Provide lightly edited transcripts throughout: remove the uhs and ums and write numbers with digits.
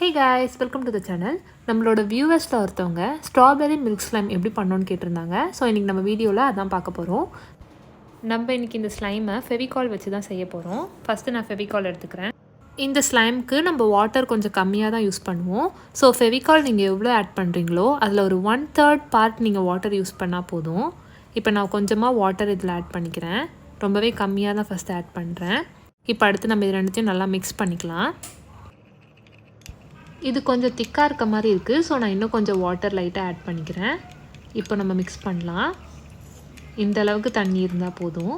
Hey guys, welcome to the channel. நம்மளோட வியூவர்ஸ்ல ஒருத்தவங்க strawberry milk slime எப்படி பண்ணணும்னு கேட்டிருந்தாங்க. ஸோ இன்றைக்கி நம்ம வீடியோவில் அதான் பார்க்க போகிறோம். நம்ம இன்றைக்கி இந்த ஸ்லைமை ஃபெவிகால் வச்சு தான் செய்ய போகிறோம். ஃபஸ்ட்டு நான் ஃபெவிகால் எடுத்துக்கிறேன். இந்த ஸ்லைமுக்கு நம்ம வாட்டர் கொஞ்சம் கம்மியாக தான் யூஸ் பண்ணுவோம். ஸோ ஃபெவிகால் நீங்கள் எவ்வளோ ஆட் பண்ணுறீங்களோ அதில் ஒரு 1/3 பார்ட் நீங்கள் வாட்டர் யூஸ் பண்ணால் போதும். இப்போ நான் கொஞ்சமாக வாட்டர் இதில் ஆட் பண்ணிக்கிறேன். ரொம்பவே கம்மியாக தான் ஃபஸ்ட்டு ஆட் பண்ணுறேன். இப்போ அடுத்து நம்ம இது ரெண்டுத்தையும் நல்லா மிக்ஸ் பண்ணிக்கலாம். இது கொஞ்சம் திக்காக இருக்க மாதிரி இருக்குது. ஸோ நான் இன்னும் கொஞ்சம் வாட்டர் லைட்டாக ஆட் பண்ணிக்கிறேன். இப்போ நம்ம மிக்ஸ் பண்ணலாம். இந்த அளவுக்கு தண்ணி இருந்தால் போதும்.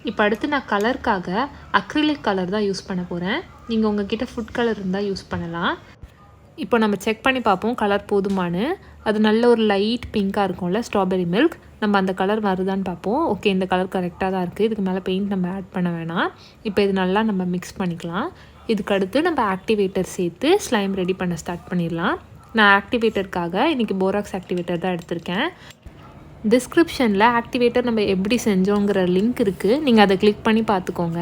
இப்போ அடுத்து நான் கலருக்காக அக்ரிலிக் கலர் தான் யூஸ் பண்ண போகிறேன். நீங்கள் உங்கள்கிட்ட ஃபுட் கலர் இருந்தால் யூஸ் பண்ணலாம். இப்போ நம்ம செக் பண்ணி பார்ப்போம் கலர் போதுமானு. அது நல்ல ஒரு லைட் பிங்காக இருக்கும்ல ஸ்ட்ராபெரி மில்க். நம்ம அந்த கலர் வருதான்னு பார்ப்போம். ஓகே, இந்த கலர் கரெக்டாக தான் இருக்குது. இதுக்கு மேலே பெயிண்ட் நம்ம ஆட் பண்ண வேணாம். இப்போ இது நல்லா நம்ம மிக்ஸ் பண்ணிக்கலாம். இதுக்கு அடுத்து நம்ம ஆக்டிவேட்டர் சேர்த்து ஸ்லைம் ரெடி பண்ண ஸ்டார்ட் பண்ணிடலாம். நான் ஆக்டிவேட்டருக்காக இன்றைக்கி போராக்ஸ் ஆக்டிவேட்டர் தான் எடுத்திருக்கேன். டிஸ்கிரிப்ஷனில் ஆக்டிவேட்டர் நம்ம எப்படி செஞ்சோங்கிற லிங்க் இருக்குது. நீங்கள் அதை கிளிக் பண்ணி பார்த்துக்கோங்க.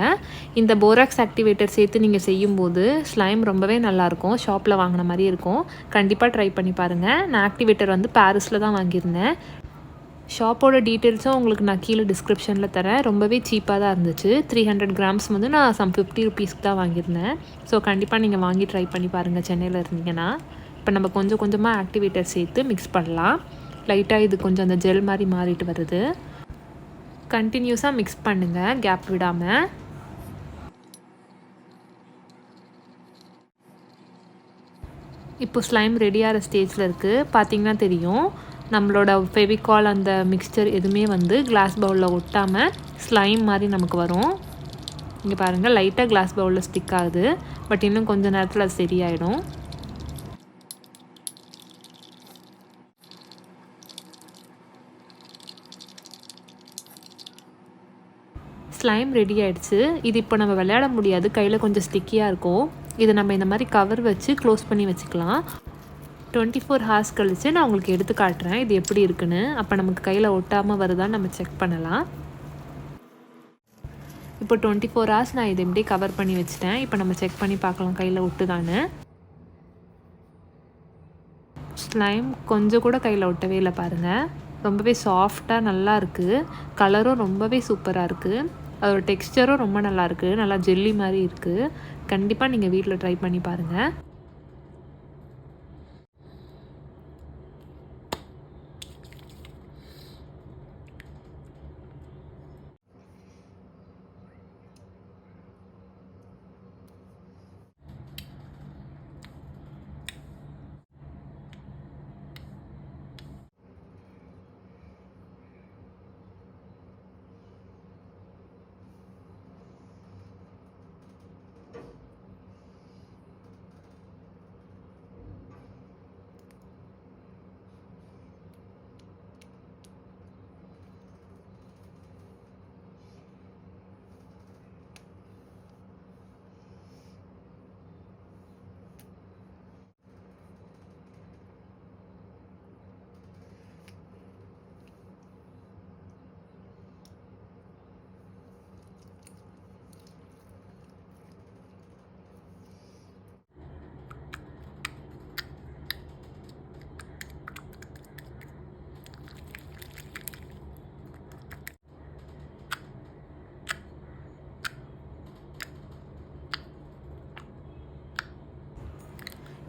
இந்த போராக்ஸ் ஆக்டிவேட்டர் சேர்த்து நீங்கள் செய்யும்போது ஸ்லைம் ரொம்பவே நல்லாயிருக்கும். ஷாப்பில் வாங்கின மாதிரி இருக்கும். கண்டிப்பாக ட்ரை பண்ணி பாருங்கள். நான் ஆக்டிவேட்டர் வந்து பாரிஸில் தான் வாங்கியிருந்தேன். ஷாப்போட டீட்டெயில்ஸும் உங்களுக்கு நான் கீழே டிஸ்கிரிப்ஷனில் தரேன். ரொம்பவே சீப்பாக தான் இருந்துச்சு. 300 கிராம்ஸ் வந்து நான் சம் 50 ருபீஸ்க்கு தான் வாங்கியிருந்தேன். ஸோ கண்டிப்பாக நீங்கள் வாங்கி ட்ரை பண்ணி பாருங்கள் சென்னையில் இருந்தீங்கன்னா. இப்போ நம்ம கொஞ்சம் கொஞ்சமாக ஆக்டிவேட்டர் சேர்த்து மிக்ஸ் பண்ணலாம். லைட்டாக இது கொஞ்சம் அந்த ஜெல் மாதிரி மாறிட்டு வருது. கண்டினியூஸாக மிக்ஸ் பண்ணுங்கள், கேப் விடாமல். இப்போ ஸ்லைம் ரெடியாகிற ஸ்டேஜில் இருக்குது. பார்த்திங்கன்னா தெரியும், நம்மளோட ஃபெவிகால் அந்த மிக்ஸ்சர் எதுவுமே வந்து கிளாஸ் பவுலில் ஒட்டாமல் ஸ்லைம் மாதிரி நமக்கு வரும். இங்கே பாருங்கள், லைட்டாக கிளாஸ் பவுலில் ஸ்டிக் ஆகுது. பட் இன்னும் கொஞ்சம் நேரத்தில் அது சரியாயிடும். ஸ்லைம் ரெடி ஆகிடுச்சு. இது இப்போ நம்ம விளையாட முடியாது, கையில் கொஞ்சம் ஸ்டிக்கியாக இருக்கும். இதை நம்ம இந்த மாதிரி கவர் வச்சு க்ளோஸ் பண்ணி வச்சுக்கலாம். 24 ஹார்ஸ் கழித்து நான் உங்களுக்கு எடுத்து காட்டுறேன் இது எப்படி இருக்குன்னு. அப்போ நமக்கு கையில் ஒட்டாமல் வருதான்னு நம்ம செக் பண்ணலாம். இப்போ 24 ஹார்ஸ் நான் இதை எப்படியே கவர் பண்ணி வச்சுட்டேன். இப்போ நம்ம செக் பண்ணி பார்க்கலாம் கையில் ஒட்டுதான்னு. ஸ்லைம் கொஞ்சம் கூட கையில் ஒட்டவே இல்லை பாருங்கள். ரொம்பவே சாஃப்டாக நல்லா இருக்குது. கலரும் ரொம்பவே சூப்பராக இருக்குது. அதோட டெக்ஸ்டரும் ரொம்ப நல்லா இருக்குது. நல்லா ஜெல்லி மாதிரி இருக்குது. கண்டிப்பாக நீங்கள் வீட்டில் ட்ரை பண்ணி பாருங்கள்.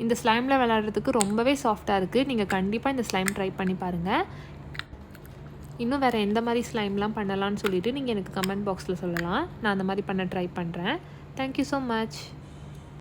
இந்த ஸ்லைமில் விளையாடுறதுக்கு ரொம்பவே சாஃப்டாக இருக்குது. நீங்கள் கண்டிப்பாக இந்த ஸ்லைம் ட்ரை பண்ணி பாருங்கள். இன்னும் வேறு எந்த மாதிரி ஸ்லைம்லாம் பண்ணலான்னு சொல்லிவிட்டு நீங்கள் எனக்கு கமெண்ட் பாக்ஸில் சொல்லலாம். நான் அந்த மாதிரி பண்ண ட்ரை பண்ணுறேன். Thank you so much.